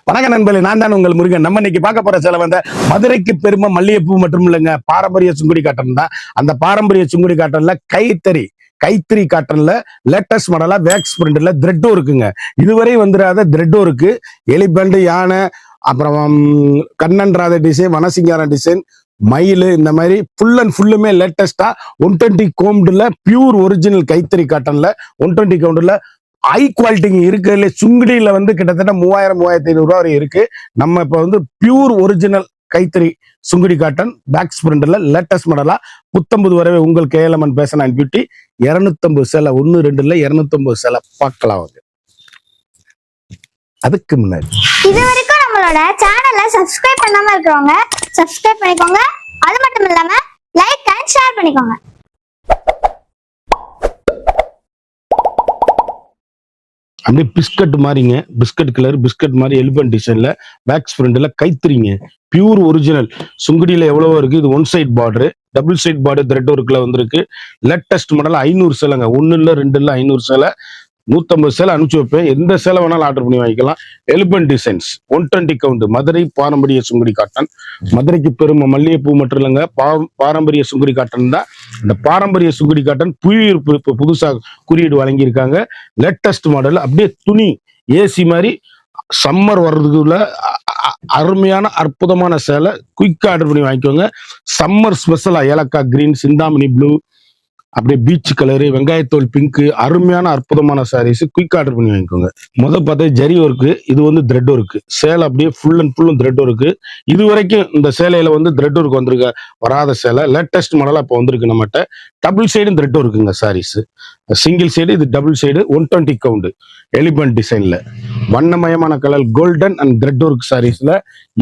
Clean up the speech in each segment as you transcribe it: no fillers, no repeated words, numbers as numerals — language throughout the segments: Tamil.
வணக்க நண்பர்களே, நான் தான் உங்கள் முருகன். நம்ம இன்னைக்கு பார்க்க போற சேலை வந்து மதுரைக்கு பெருமை மல்லிகைப்பூ மட்டும் இல்லைங்க, பாரம்பரிய சுங்குடி காட்டன் தான். அந்த பாரம்பரிய சுங்குடி காட்டன்ல கைத்தறி காட்டன்ல லேட்டஸ்ட் மாடலா வேக்ஸ் பிரிண்ட்ல த்ரெட்டும் இருக்குங்க. இதுவரை வந்துடாத த்ரெட்டும் இருக்கு. எலிபண்ட், யானை, அப்புறம் கண்ணன் ராதை டிசைன், வனசிங்கார டிசைன், மயில், இந்த மாதிரி ஃபுல் அண்ட் ஃபுல்லுமே லேட்டஸ்டா 120 கவுண்ட்ல பியூர் ஒரிஜினல் கைத்தறி காட்டன்ல 120 கவுண்ட்ல ஹை குவாலிட்டிங்க இருக்குல்ல. சுங்குடியில வந்து கிட்டத்தட்ட 3000-3500 ரூபா வரை இருக்கு. நம்ம இப்ப வந்து பியூர் ஒரிஜினல் கைத்தறி சுங்குடி காட்டன் பேக்ஸ் பிரிண்ட்ல லேட்டஸ்ட் மாடலா புத்தம்பது வரவே உங்கள் கேஎல்எம்என் பேசன் அண்ட் பியூட்டி 250 சேலை 1-2 250 சேலை பார்க்கலாம். அதுக்கு முன்னாடி இது வரைக்கும் நம்மளோட சேனலை சப்ஸ்கிரைப் பண்ணாம இருக்கிறவங்க சப்ஸ்கிரைப் பண்ணிக்கோங்க. அது மட்டும் இல்லாம லைக் அண்ட் ஷேர் பண்ணிக்கோங்க. அப்படியே பிஸ்கட் மாதிரிங்க, பிஸ்கட் கலர், பிஸ்கட் மாதிரி எலிபென்ட் டிசைன்ல பேக்ஸ் பிரிண்ட்ல கைத்தறிங்க, பியூர் ஒரிஜினல். சுங்குடியில எவ்வளவோ இருக்கு. இது 1 side border, double side border thread ஒர்க்ல வந்திருக்கு. Latest model 500 சேலைங்க. 1 இல்ல 2 இல்ல 500 சேலை, 150 சேலை அனுப்பிச்சு வைப்பேன். எந்த சேலை வேணாலும் ஆர்டர் பண்ணி வாங்கிக்கலாம். எலிபென்ட் டிசைன்ஸ் 120 கவுண்ட் மதுரை பாரம்பரிய சுங்குடி காட்டன். மதுரைக்கு பெருமை மல்லிகைப்பூ மட்டும் இல்லைங்க, பாரம்பரிய சுங்குடி காட்டன் தான். இந்த பாரம்பரிய சுங்குடி காட்டன் புதுசா குறியீடு வழங்கியிருக்காங்க. Latest model. அப்படியே துணி ஏசி மாதிரி சம்மர் வர்றதுக்குள்ள அருமையான அற்புதமான சேலை. குயிக்கா ஆர்டர் பண்ணி வாங்கிக்கோங்க. சம்மர் ஸ்பெஷலா ஏலக்காய் கிரீன், சிந்தாமணி ப்ளூ, அப்படியே பீச் கலரு, வெங்காயத்தோல் பிங்க், அருமையான அற்புதமான சாரீஸ். குயிக் ஆர்டர் பண்ணி வாங்கிக்கோங்க. பார்த்தா ஜரி ஒர்க்கு, இது வந்து த்ரெட் ஒர்க்கு. சேலை அப்படியே ஃபுல் அண்ட் ஃபுல்லும் த்ரெட் ஒர்க்கு. இது வரைக்கும் இந்த சேலையில வந்து த்ரெட் ஒர்க் வந்திருக்க வராத சேலை. லேட்டஸ்ட் மாடலா இப்போ வந்திருக்கு நம்மகிட்ட. டபுள் சைடும் த்ரெட் ஒர்க்குங்க சாரீஸ். சிங்கிள் சைடு, இது டபுள் சைடு. 120 கவுண்ட் எலிபென்ட் டிசைன்ல வண்ணமயமான colour golden and thread work சாரீஸ்ல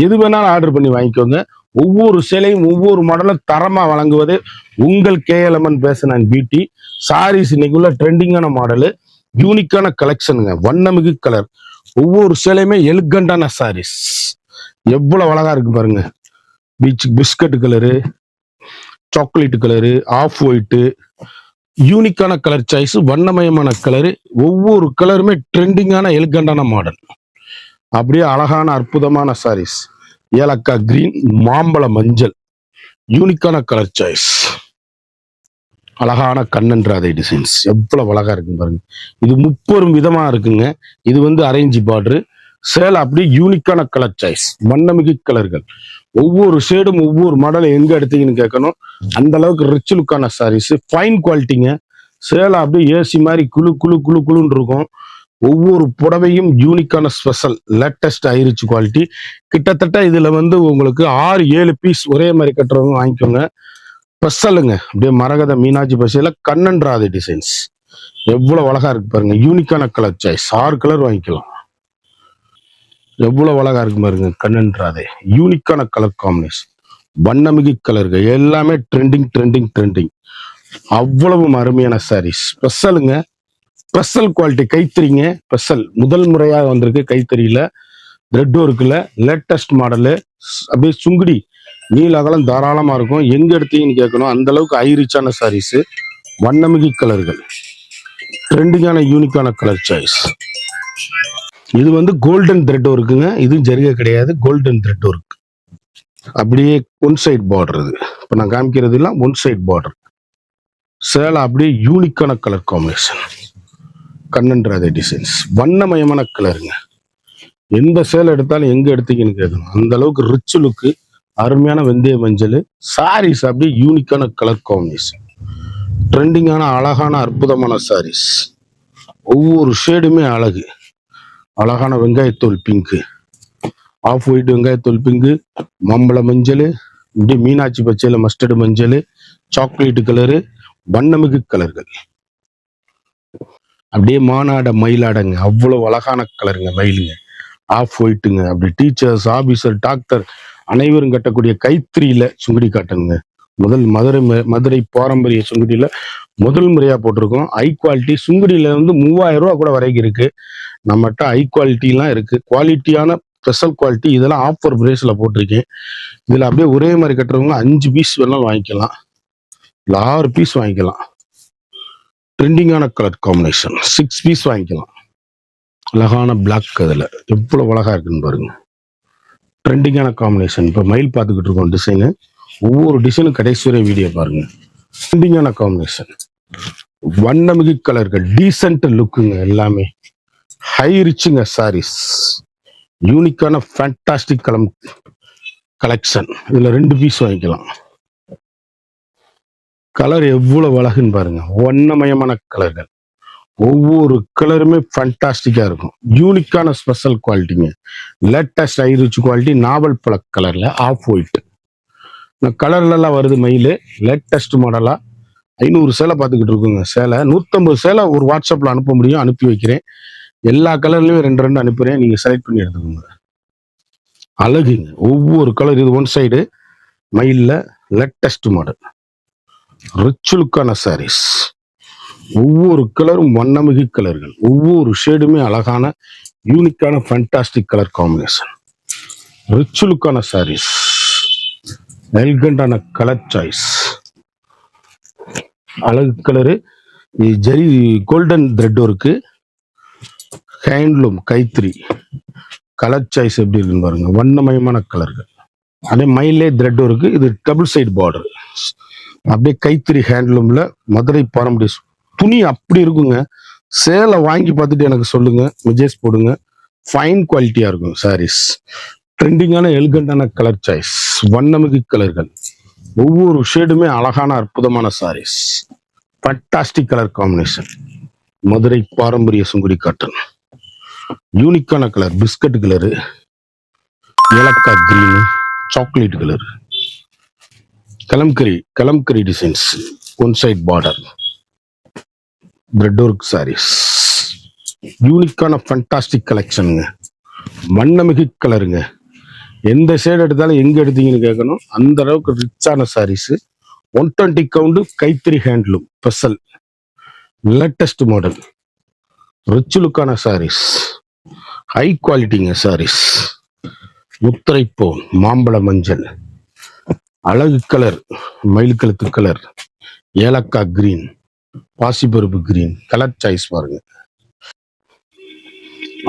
எது வேணாலும் ஆர்டர் பண்ணி வாங்கிக்கோங்க. ஒவ்வொரு சேலையும் ஒவ்வொரு மாடலும் தரமா வழங்குவது உங்கள் KLMN fashion and beauty. Sarees இன்னைக்குள்ள ட்ரெண்டிங்கான மாடலு, யூனிக்கான கலெக்ஷனுங்க, வண்ணமிகு கலர். ஒவ்வொரு சேலையுமே எலிகண்டான சாரீஸ். எவ்வளவு அழகா இருக்கு பாருங்க. Biscuit colour, chocolate colour, of white, யூனிக்கான கலர் சாய்ஸ், வண்ணமயமான கலரு. ஒவ்வொரு கலருமே ட்ரெண்டிங்கான எலிகண்டான மாடல். அப்படியே அழகான அற்புதமான சாரீஸ். ஏலக்காய் கிரீன், மாம்பழ மஞ்சள், யூனிக்கான கலர் சாய்ஸ். அழகான கண்ணன் ராதை டிசைன்ஸ் எவ்வளவு அழகா இருக்கு பாருங்க. இது 30 விதமா இருக்குங்க. இது வந்து அரேஞ்ச் பார்டரு. சேலை அப்படியே யூனிக்கான கலர் சாய்ஸ், வண்ணமிகு கலர்கள். ஒவ்வொரு ஷேடும் ஒவ்வொரு மாடல் எங்க எடுத்தீங்கன்னு கேட்கணும். அந்த அளவுக்கு ரிச் லுக்கான சாரீஸ், ஃபைன் குவாலிட்டிங்க. சேலை அப்படியே ஏசி மாதிரி குழு குழு குழு குழுன்னு இருக்கும். ஒவ்வொரு புடவையும் யூனிக்கான ஸ்பெஷல் லேட்டஸ்ட் ஐரிச் குவாலிட்டி. கிட்டத்தட்ட இதுல வந்து உங்களுக்கு 6-7 பீஸ் ஒரே மாதிரி கட்டுறவங்க வாங்கிக்கோங்க. ஸ்பெஷலுங்க. அப்படியே மரகத மீனாட்சி பசையில கண்ணன் ராதை டிசைன்ஸ் எவ்வளவு அழகா இருக்கு பாருங்க. யூனிக்கான கலர் சாய்ஸ், 6 கலர் வாங்கிக்கலாம். எவ்வளவு அழகா இருக்கு பாருங்க. கண்ணன் ராதை யூனிக்கான கலர் காம்பினேஷன், வண்ணமிகு கலர்கள் எல்லாமே ட்ரெண்டிங். அவ்வளவு அருமையான சாரீஸ். ஸ்பெஷலுங்க, ஸ்பெஷல் குவாலிட்டி கைத்தறிங்க. ஸ்பெஷல் முதல் முறையாக வந்திருக்கு கைத்தறியில, த்ரெட் ஒர்க்குல லேட்டஸ்ட் மாடலு. அப்படியே சுங்குடி நீல அகலம் தாராளமா இருக்கும். எங்க எடுத்தீங்கன்னு கேட்கணும். அந்த அளவுக்கு ஐரிச்சான சாரீஸ், வண்ணமிகு கலர்கள், ட்ரெண்டிங்கான யூனிக்கான கலர் சாய்ஸ். இது வந்து கோல்டன் த்ரெட் ஒர்க்குங்க. இது ஜரிகை கிடையாது, கோல்டன் த்ரெட் ஒர்க். அப்படியே 1 சைட் பார்டர். இது இப்ப நான் காமிக்கிறது எல்லாம் 1 சைட் பார்டர். சேலை அப்படியே யூனிக்கான colour combination, Kannan Radhai designs, வண்ணமயமான கலருங்க. எந்த சேலை எடுத்தாலும் எங்க எடுத்தீங்கன்னு கேட்கணும். அந்த அளவுக்கு ரிச் லுக்கு, அருமையான வெந்தய மஞ்சள் சாரீஸ். அப்படியே யூனிக்கான கலர் காம்பினேஷன், ட்ரெண்டிங்கான அழகான அற்புதமான சாரீஸ். ஒவ்வொரு ஷேடுமே அழகு. அழகான வெங்காயத்தோல் பிங்கு, ஆஃப் ஒயிட் வெங்காயத்தோல் பிங்கு, மாம்பழ மஞ்சள், இப்படி மீனாட்சி பச்சையில மஸ்டர்டு மஞ்சள், சாக்லேட் கலரு, வண்ணமிகு கலர்கள். அப்படியே மானாட மயிலாடங்க, அவ்வளவு அழகான கலருங்க. மயிலுங்க, ஆஃப் ஒயிட்டுங்க. அப்படி டீச்சர்ஸ், ஆபீசர், டாக்டர் அனைவரும் கட்டக்கூடிய கைத்தறியில சுங்குடி காட்டனுங்க. மதுரை பாரம்பரிய சுங்குடியில முதல் முறையா போட்டிருக்கோம். ஹை குவாலிட்டி சுங்குடியில வந்து 3000 ரூபா கூட வரைக்கும் இருக்கு. நம்மகிட்ட ஹை குவாலிட்டிலாம் இருக்கு. குவாலிட்டியான ஸ்பெஷல் குவாலிட்டி. இதெல்லாம் ஆஃபர் பிரேஸ்ல போட்டிருக்கேன். இதுல அப்படியே ஒரே மாதிரி கட்டுறவங்க 5 பீஸ் வேணாலும் வாங்கிக்கலாம், இல்லை 6 பீஸ் வாங்கிக்கலாம். ட்ரெண்டிங்கான கலர் காம்பினேஷன் 6 பீஸ் வாங்கிக்கலாம். அழகான பிளாக் அதில் எவ்வளவு அழகா இருக்குன்னு பாருங்க. ட்ரெண்டிங்கான காம்பினேஷன். இப்போ மயில் பார்த்துக்கிட்டு இருக்கோம் டிசைனு. ஒவ்வொரு டிசைனும் கடைசி வரை வீடியோ பாருங்க. ட்ரெண்டிங்கான காம்பினேஷன், வண்ணமிகு கலர்கள், டீசென்ட் லுக்குங்க எல்லாமே. ஹை ரிச்சுங்க சாரீஸ், யூனிக்கான ஃபேண்டாஸ்டிக் கலெக்ஷன். இதுல 2 பீஸ் வாங்கிக்கலாம். கலர் எவ்வளவு அழகுன்னு பாருங்க. வண்ணமயமான கலர்கள், ஒவ்வொரு கலருமே ஃபேண்டாஸ்டிக்கா இருக்கும். யூனிக்கான ஸ்பெஷல் குவாலிட்டிங்க. லேட்டஸ்ட் ஹை ரிச் குவாலிட்டி, நாவல் பழ கலர்ல ஆஃப் ஒயிட். இந்த கலர்ல எல்லாம் வருது மயில். லேட்டஸ்ட் மாடலா 500 சேலை பார்த்துக்கிட்டு இருக்குங்க. சேலை 150 சேலை ஒரு வாட்ஸ்அப்ல அனுப்ப முடியும், அனுப்பி வைக்கிறேன். எல்லா கலர்லயும் 2 அனுப்புறேன், நீங்க செலக்ட் பண்ணி எடுத்துக்கோங்க. அழகுங்க ஒவ்வொரு கலர். இது ஒன் சைடு மயில்ல லேட்டஸ்ட் மாடல், ரிச் லுக்கான சாரீஸ். ஒவ்வொரு கலரும் வண்ணமிகு கலர்கள், ஒவ்வொரு ஷேடுமே அழகான யூனிக்கான ஃபேண்டாஸ்டிக் கலர் காம்பினேஷன். ரிச் லுக்கான சாரீஸ், எல்கண்டான கலர் சாய்ஸ். அழகு colour, zari golden thread work, handloom கைத்தறி. கலர் சாய்ஸ் எப்படி இருக்குன்னு பாருங்க. வண்ணமயமான கலர்கள். அதே மயிலே த்ரெட் ஒர்க்கு. இது டபுள் சைடு பார்டர். அப்படியே கைத்தறி ஹேண்ட்லூம்ல மதுரை பாரம்பரிய துணி அப்படி இருக்குங்க. சேலை வாங்கி பார்த்துட்டு எனக்கு சொல்லுங்க, மெசேஜ் போடுங்க. ஃபைன் குவாலிட்டியா இருக்கும் சாரீஸ். ட்ரெண்டிங்கான எலிகண்டான கலர் சாய்ஸ், வண்ணமிகு கலர்கள், ஒவ்வொரு ஷேடுமே அழகான அற்புதமான sarees. Fantastic colour combination, Madurai பாரம்பரிய சுங்குடி காட்டன். யூனிக்கான கலர், பிஸ்கட் கலரு, ஏலக்காய் green, chocolate colour, Kalamkari designs, one side border, thread work sarees. யூனிக்கான ஃபேண்டாஸ்டிக் கலெக்ஷனுங்க. வண்ணமிகு கலருங்க. எந்த ஷேட் எடுத்தாலும் எங்க எடுத்தீங்கன்னு கேட்கணும், அந்த அளவுக்கு ரிச்சான சாரீஸ். 120 கவுண்ட் கைத்தறி handloom special, latest model, rich லுக்கான சாரீஸ், ஹை குவாலிட்டிங்க சாரீஸ். முத்திரைப்போன், மாம்பழ மஞ்சள், அழகு கலர், மயில் கழுத்து கலர், ஏலக்காய் கிரீன், பாசிப்பருப்பு கிரீன். கலர் சாய்ஸ் பாருங்க.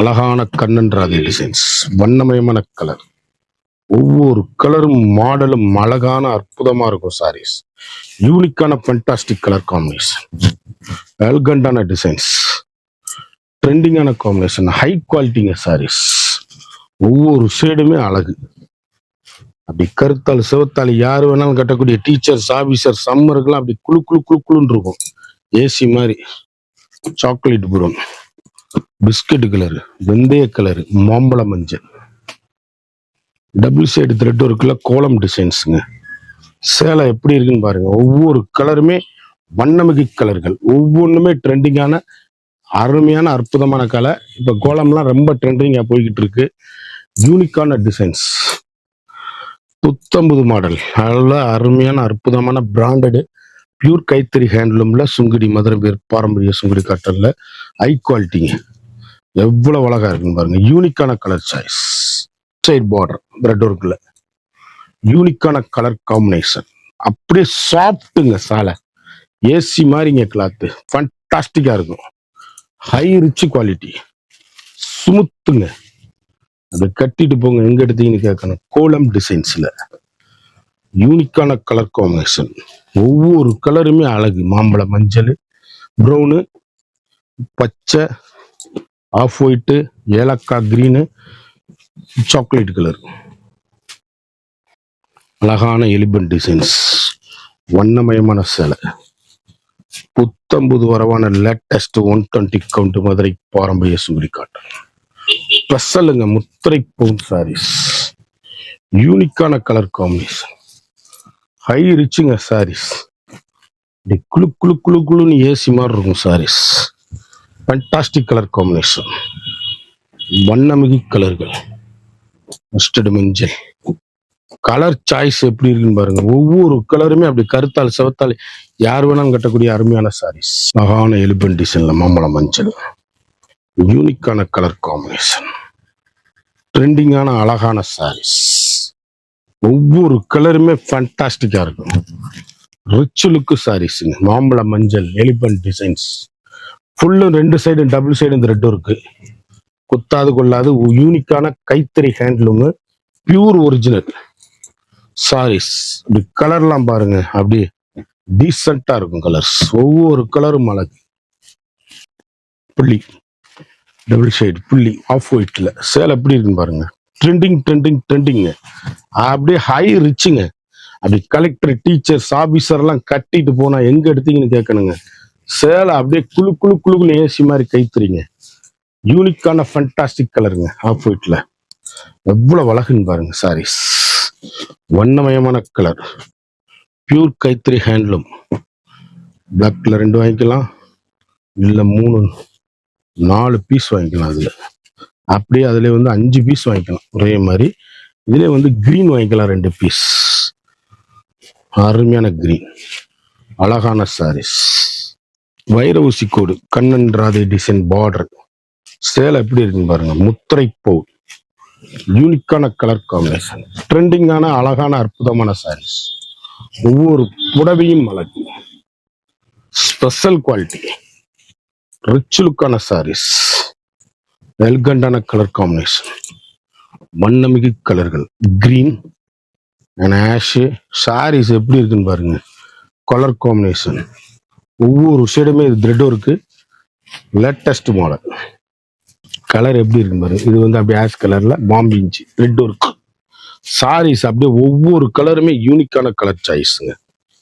அழகான கண்ணன் ராதை டிசைன்ஸ், வண்ணமயமான கலர், ஒவ்வொரு கலரும் மாடலும் அழகான அற்புதமா இருக்கும் சாரீஸ். யூனிக்கான ஃபேண்டாஸ்டிக் கலர் காம்பினேஷன், எல்கண்டான டிசைன்ஸ், ட்ரெண்டிங்கான காம்பினேஷன், ஹை குவாலிட்டிங்க சாரீஸ். ஒவ்வொரு ஷேடுமே அழகு. அப்படி கருத்தால் சிவத்தால் யாரு வேணாலும் கட்டக்கூடிய டீச்சர்ஸ், ஆபீசர், சம்மருக்குலாம் அப்படி குழு குழு குழு குழுன்னு இருக்கும். ஏசி மாதிரி. சாக்லேட் ப்ரௌன், பிஸ்கட் கலரு, வெந்தய கலரு, மாம்பழ மஞ்சள், டபுள் சைடு த்ரெட் ஒர்க்ல கோலம் டிசைன்ஸுங்க. சேலை எப்படி இருக்குன்னு பாருங்க. ஒவ்வொரு கலருமே வண்ணமிகு கலர்கள், ஒவ்வொன்றுமே ட்ரெண்டிங்கான அருமையான அற்புதமான கலர். இப்ப கோலம்லாம் ரொம்ப ட்ரெண்டிங்கா போய்கிட்டு இருக்கு. யூனிக்கான டிசைன்ஸ், புத்தம்புது மாடல், நல்ல அருமையான அற்புதமான பிராண்டடு பியூர் கைத்தறி ஹேண்ட்லூம்ல சுங்குடி, மதுரை பாரம்பரிய சுங்குடி காட்டன்ல ஹை குவாலிட்டிங்க. எவ்வளவு அழகா இருக்குன்னு பாருங்க. யூனிக்கான colour choice, side border thread ஒர்க்ல, யூனிக்கான கலர் காம்பினேஷன். அப்படியே சாஃப்ட்டுங்க சாலை, ஏசி மாதிரிங்க கிளாத்து. ஃபேண்டாஸ்டிக்கா இருக்கும். ஹை ரிச் குவாலிட்டி, சுமுத்துங்க. அதை கட்டிட்டு போங்க, எங்க எடுத்தீங்கன்னு கேட்கணும். கோலம் டிசைன்ஸ்ல யூனிக்கான கலர் காம்பினேஷன், ஒவ்வொரு கலருமே அழகு. மாம்பழ மஞ்சள், ப்ரௌனு, பச்சை, ஆஃப் ஒயிட்டு, ஏலக்காய் கிரீனு, சாக்லேட் கலர். அழகான எலிபன் டிசைன்ஸ், வண்ணமயமான சேலை, புத்தம்புது வரவான லேட்டஸ்ட் 120 கவுண்ட் மதுரை பாரம்பரிய சுங்குடி காட்டன். ஸ்பெஷலுங்க, முத்திரை பவுன் சாரீஸ். யூனிக்கான கலர் காம்பினேஷன், ஹை ரிச்சுங்க சாரீஸ். குழு குழு குழு குழுன்னு ஏசி மாதிரி இருக்கும் சாரீஸ். ஃபேண்டாஸ்டிக் கலர் காம்பினேஷன், வண்ணமிகு கலர்கள், மஸ்டர்டு மஞ்சள். கலர் சாய்ஸ் எப்படி இருக்குன்னு பாருங்க. ஒவ்வொரு கலருமே அப்படி கருத்தால் சிவத்தால் யார் வேணாலும் கட்டக்கூடிய அருமையான சாரீஸ். அழகான எலிபன் டிசைன்ல மாம்பழ மஞ்சள், யூனிக்கான கலர் காம்பினேஷன், ட்ரெண்டிங்கான அழகான சாரீஸ். ஒவ்வொரு கலருமே ஃபேண்டாஸ்டிக்கா இருக்கும். ரிச் லுக்கு சாரீஸுங்க. மாம்பழ மஞ்சள், எலிபன் டிசைன்ஸ், ஃபுல்லும் 2 சைடும் டபுள் சைடும் த்ரெட் இருக்கு. குத்தாது கொள்ளாது யூனிக்கான கைத்தறி ஹேண்ட்லூமு, பியூர் ஒரிஜினல் சாரீஸ். இப்படி கலர்லாம் பாருங்க, அப்படி டீசெண்டா இருக்கும் கலர்ஸ். ஒவ்வொரு கலரும் அழகு. புள்ளி டபுள் ஷேட் புள்ளி ஆஃப் ஒயிட்ல சேலை எப்படி இருக்குன்னு பாருங்க. ட்ரெண்டிங் அப்படியே ஹை ரிச்சுங்க. அப்படி கலெக்டர், டீச்சர்ஸ், ஆபீசர் எல்லாம் கட்டிட்டு போனா எங்க எடுத்தீங்கன்னு கேட்கணுங்க. சேலை அப்படியே குழு ஏசி மாதிரி கைத்துறீங்க. யூனிக்கான ஃபண்டாஸ்டிக் கலருங்க. ஆஃப் ஒயிட்ல எவ்வளவு அழகுன்னு பாருங்க. சாரீஸ் வண்ணமயமான கலர், பியூர் கைத்தறி ஹேண்ட்லூம். பிளாக்ல 2 வாங்கிக்கலாம், இல்ல 3 4 பீஸ் வாங்கிக்கலாம். அதுல அப்படியே அதுல 5 பீஸ் வாங்கிக்கலாம் ஒரே மாதிரி. இதுல கிரீன் வாங்கிக்கலாம் 2 பீஸ். அருமையான கிரீன், அழகான சாரீஸ். வைர ஊசி கோடு, கண்ணன் ராதை டிசைன் பார்டர். சேலை எப்படி இருக்குன்னு பாருங்க. முத்திரை பவுல், யூனிக்கான கலர் காம்பினேஷன், ட்ரெண்டிங்கான அழகான அற்புதமான சாரீஸ். ஒவ்வொரு புடவையும் அழகு, ஸ்பெஷல் குவாலிட்டி, ரிச் லுக்கான சாரீஸ், எல்கண்டான கலர் காம்பினேஷன், வண்ணமிகு கலர்கள், கிரீன் அண்ட் ஆஷ். சாரீஸ் எப்படி இருக்குன்னு பாருங்க. கலர் காம்பினேஷன் ஒவ்வொரு ஷேடுமே இது thread work, latest model. Colour எப்படி இருக்கு பாருங்க. இது அப்படியே ஆஷ் கலர்ல பாம்பு இன்ச்சு த்ரெட் ஒர்க். சாரீஸ் அப்படியே ஒவ்வொரு கலருமே யூனிக்கான கலர் சாய்ஸுங்க.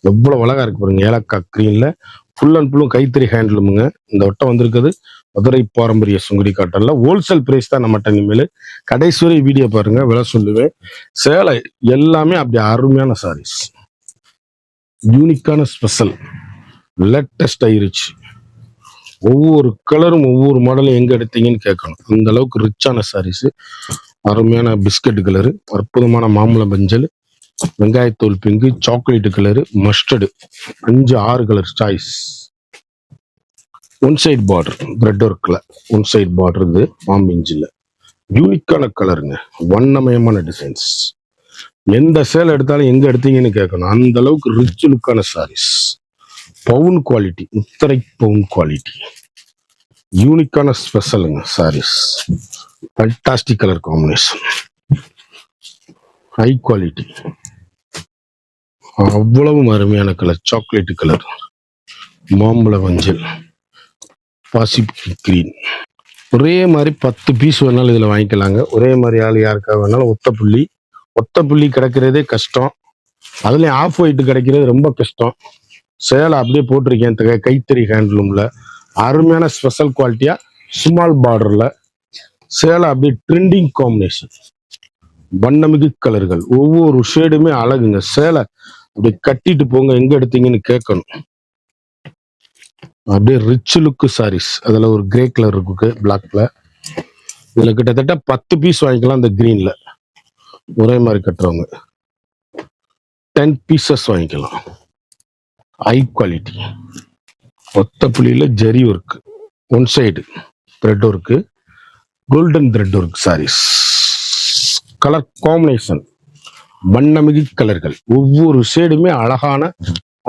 எவ்வளவு அழகா இருக்கு பாருங்க. ஏலக்காய் கிரீன்ல ஃபுல் அண்ட் ஃபுல்லும் கைத்தறி ஹேண்ட்லூமுங்க. இந்த வட்டம் வந்திருக்குது மதுரை பாரம்பரிய சுங்குடி காட்டன்ல. ஹோல்சேல் பிரைஸ் தான் நம்மகிட்ட. இனிமேல் கடைசி வரை வீடியோ பாருங்க, விலை சொல்லுவேன். சேலை எல்லாமே அப்படி அருமையான சாரீஸ், யூனிக்கான ஸ்பெஷல், லேட்டஸ்ட் ஆயிருச்சு. ஒவ்வொரு கலரும் ஒவ்வொரு மாடலும் எங்க எடுத்தீங்கன்னு கேட்கணும். அந்த அளவுக்கு ரிச்சான சாரீஸ். அருமையான பிஸ்கட் கலரு, அற்புதமான மாம்பழ மஞ்சள், வெங்காயத்தோல் pink, chocolate colour, mustard, 5-6 colour choice. One side border thread ஒர்க்ல, ஒன் சைட் பார்டர் இது பாம்பிஞ்சில். யூனிக்கான கலருங்க, வண்ணமயமான டிசைன்ஸ். எந்த சேலை எடுத்தாலும் எங்க எடுத்தீங்கன்னு கேட்கணும். அந்த அளவுக்கு ரிச் லுக்கான சாரீஸ். பவுன் குவாலிட்டி, முத்திரை பவுன் குவாலிட்டி, யூனிக்கான ஸ்பெஷலுங்க saris. Fantastic colour combination, high quality, அவ்வளவு அருமையான கலர். சாக்லேட் கலர், மாம்பழ மஞ்சள், பாசிபிக் கிரீன். ஒரே மாதிரி 10 பீஸ் வேணாலும் இதுல வாங்கிக்கலாங்க. ஒரே மாதிரி ஆள் யாருக்காக வேணாலும். ஒத்த புள்ளி கிடைக்கிறதே கஷ்டம், அதுலயும் ஆஃப் ஒயிட் கிடைக்கிறது ரொம்ப கஷ்டம். சேலை அப்படியே போட்டிருக்கேன் கைத்தறி ஹேண்ட்லூம்ல. அருமையான ஸ்பெஷல் குவாலிட்டியா ஸ்மால் பார்டர்ல சேலை அப்படியே ட்ரெண்டிங் காம்பினேஷன், வண்ணமிகு கலர்கள், ஒவ்வொரு ஷேடுமே அழகுங்க. சேலை அப்படியே கட்டிட்டு போங்க எங்க எடுத்தீங்கன்னு கேட்கணும். அப்படியே ரிச் லுக்கு சாரீஸ். அதுல ஒரு கிரே கலர் இருக்கு பிளாக்ல. இதுல கிட்டத்தட்ட 10 பீஸ் வாங்கிக்கலாம். இந்த கிரீன்ல ஒரே மாதிரி கட்டுறவங்க 10 பீசஸ் வாங்கிக்கலாம். ஹை குவாலிட்டி, ஒத்த புள்ளியில zari work, one side thread work, golden thread work sarees. Colour combination, வண்ணமிகு கலர்கள், ஒவ்வொரு ஷேடுமே அழகான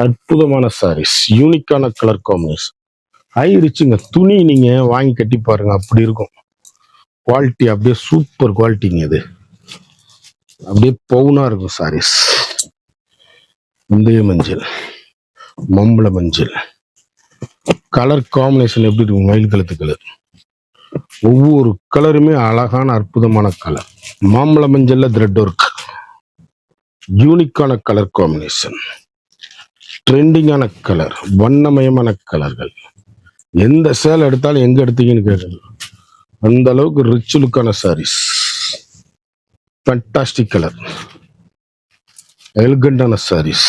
அற்புதமான சாரீஸ், யூனிக்கான கலர் காம்பினேஷன். ஹை ரிச்சுங்க. துணி நீங்க வாங்கி கட்டி பாருங்க, அப்படி இருக்கும் குவாலிட்டி. அப்படியே சூப்பர் குவாலிட்டிங்க. இது அப்படியே பவுனா இருக்கும் சாரீஸ். இந்திய மஞ்சள், மாம்பழ மஞ்சள், கலர் காம்பினேஷன் எப்படி இருக்கும். மயில் கழுத்து கலர், ஒவ்வொரு கலருமே அழகான அற்புதமான கலர். மாம்பழ மஞ்சள்ல த்ரெட் ஒர்க், யூனிக்கான கலர் காம்பினேஷன், ட்ரெண்டிங்கான கலர், வண்ணமயமான கலர்கள். எந்த சேலை எடுத்தாலும் எங்க எடுத்தீங்கன்னு கேட்கணும். அந்த அளவுக்கு ரிச் லுக்கான சாரீஸ். ஃபண்டாஸ்டிக் கலர், எல்கண்டான சாரீஸ்,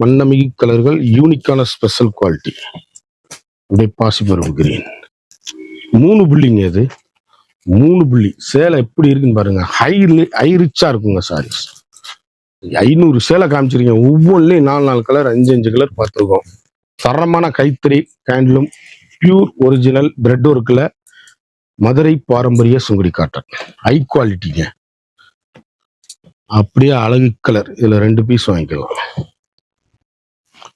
வண்ணமிகு கலர்கள், யூனிக்கான ஸ்பெஷல் குவாலிட்டி. அப்படியே பாசிபருப்பு கிரீன். 3 புள்ளிங்க. இது 3 புள்ளி சேலை எப்படி இருக்குன்னு பாருங்க. ஹை ரிச்சா இருக்குங்க சாரீஸ். 500 சேலை காமிச்சிருக்கேன். ஒவ்வொன்றுலையும் 4 கலர், 5 கலர் பார்த்துருக்கோம். தரமான கைத்தறி ஹேண்ட்லூம், பியூர் ஒரிஜினல் த்ரெட் ஒர்க்ல மதுரை பாரம்பரிய சுங்குடி காட்டன். ஹை குவாலிட்டிங்க. அப்படியே அழகு கலர். இதுல 2 பீஸ் வாங்கிக்கலாம்.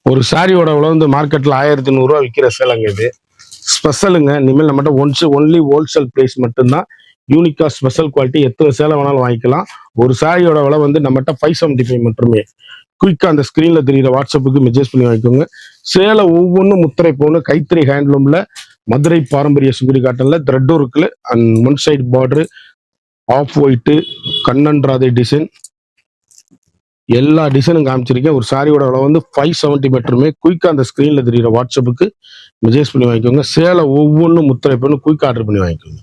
ஒரு சாரியோட விலை மார்க்கெட்ல 1100 ரூபா விற்கிற சேலைங்க. இது ஸ்பெஷலுங்க. இனிமேல் நம்மகிட்ட ஒன்லி ஹோல்சேல் பிரைஸ் மட்டும்தான். யூனிக்கா ஸ்பெஷல் குவாலிட்டி எத்தனை சேலை வேணாலும் வாங்கிக்கலாம். ஒரு சாரியோட விலை வந்து நம்மகிட்ட 575 மட்டுமே. குயிக்கா அந்த ஸ்கிரீன்ல தெரியுற வாட்ஸ்அப்புக்கு மெசேஜ் பண்ணி வாங்கிக்கோங்க. சேலை ஒவ்வொன்றும் முத்திரை போன கைத்தறி ஹேண்ட்லூம்ல மதுரை பாரம்பரிய சுங்குடி காட்டன்ல த்ரெட் ஒர்க்ல and one side border off white Kannan Radhai design எல்லா டிசைனும் காமிச்சிருக்கேன். ஒரு சாரியோட விலை வந்து 570 மட்டுமே. குயிக்கா அந்த ஸ்கிரீன்ல தெரியுற வாட்ஸ்அப்புக்கு மெசேஜ் பண்ணி வாங்கிக்கோங்க. சேலை ஒவ்வொன்றும் முத்திரை போன குயிக்கா ஆர்டர் பண்ணி வாங்கிக்கோங்க.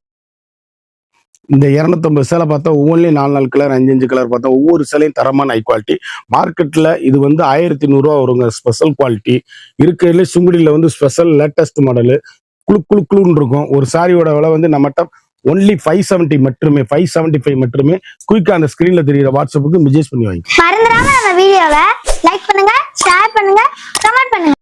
இந்த 250 சேலை பார்த்தா ஒவ்வொன்றிலையும் 4 கலர் 5 கலர் பார்த்தா ஒவ்வொரு சேலையும் தரமான ஹை குவாலிட்டி. மார்க்கெட்ல இது வந்து 1100 வருங்க. ஸ்பெஷல் குவாலிட்டி இருக்கிறதுல சுங்குடியில வந்து ஸ்பெஷல் லேட்டஸ்ட் மாடலு குழுன்னு இருக்கும். ஒரு சாரியோட விலை வந்து நம்மகிட்ட ஒன்லி 570 மட்டுமே, 575 மட்டுமே. குயிக்கா அந்த ஸ்கிரீன்ல தெரியுற வாட்ஸ்அப்புக்கு மெசேஜ் பண்ணி வாங்க. மறந்துடாம நம்ம வீடியோவை லைக் பண்ணுங்க, ஷேர் பண்ணுங்க, கமெண்ட் பண்ணுங்க.